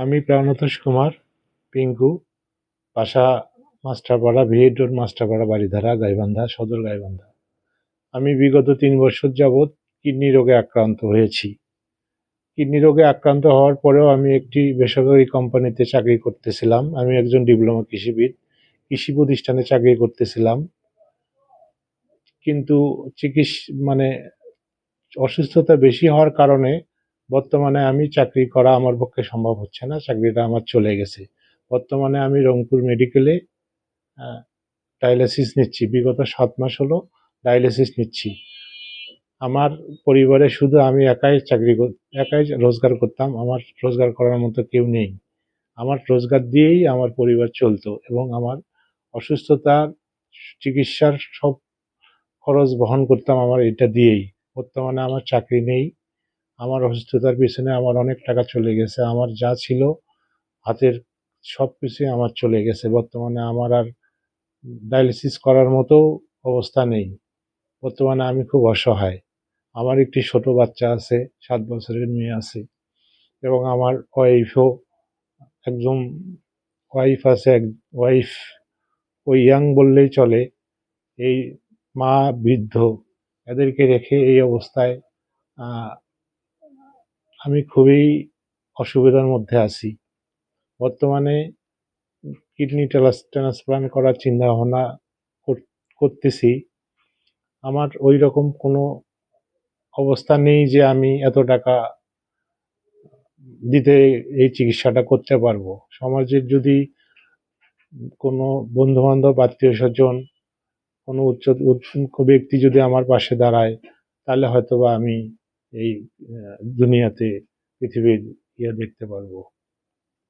আমি প্রাণতোষ কুমার পিঙ্কু, বাসা মাস্টারপাড়া, ভিএড রোড মাস্টারপাড়া, বাড়িধারা, গাইবান্ধা, সদর গাইবান্ধা। আমি বিগত 3 বছর যাবৎ কিডনি রোগে আক্রান্ত হয়েছি। কিডনি রোগে আক্রান্ত হওয়ার পরেও আমি একটি বেসরকারি কোম্পানিতে চাকরি করতেছিলাম। আমি একজন ডিপ্লোমা কৃষিবিদ, কৃষি প্রতিষ্ঠানে চাকরি করতেছিলাম। কিন্তু মানে অসুস্থতা বেশি হওয়ার কারণে বর্তমানে আমি চাকরি করা আমার পক্ষে সম্ভব হচ্ছে না, চাকরিটা আমার চলে গেছে। বর্তমানে আমি রংপুর মেডিকেলে ডায়ালিসিস নিচ্ছি, বিগত 7 মাস হলো ডায়ালিসিস নিচ্ছি। আমার পরিবারে শুধু আমি একাই রোজগার করতাম, আমার রোজগার করার মতো কেউ নেই। আমার রোজগার দিয়েই আমার পরিবার চলতো এবং আমার অসুস্থতার চিকিৎসার সব খরচ বহন করতাম আমার এটা দিয়েই। বর্তমানে আমার চাকরি নেই, আমার অসুস্থতার পিছনে আমার অনেক টাকা চলে গেছে, আমার যা ছিল হাতের সব কিছুই আমার চলে গেছে। বর্তমানে আমার আর ডায়ালিসিস করার মতো অবস্থা নেই। বর্তমানে আমি খুব অসহায়। আমার একটি ছোট বাচ্চা আছে, 7 বছরের মেয়ে আছে এবং আমার একজন ওয়াইফ আছে, ওয়াইফ ওই ইয়াং বললেই চলে। এই মা বৃদ্ধ, এদেরকে রেখে এই অবস্থায় আমি খুবই অসুবিধার মধ্যে আছি। বর্তমানে কিডনি ট্রান্সপ্লান্ট করার চিন্তা ভাবনা করতেছি। আমার ওই রকম কোনো অবস্থা নেই যে আমি এত টাকা দিতে এই চিকিৎসাটা করতে পারবো। সমাজের যদি কোনো বন্ধু বান্ধব, আত্মীয় স্বজন, কোনো উচ্চ ব্যক্তি যদি আমার পাশে দাঁড়ায়, তাহলে হয়তোবা আমি এই দুনিয়াতে পৃথিবীর দেখতে পারবো।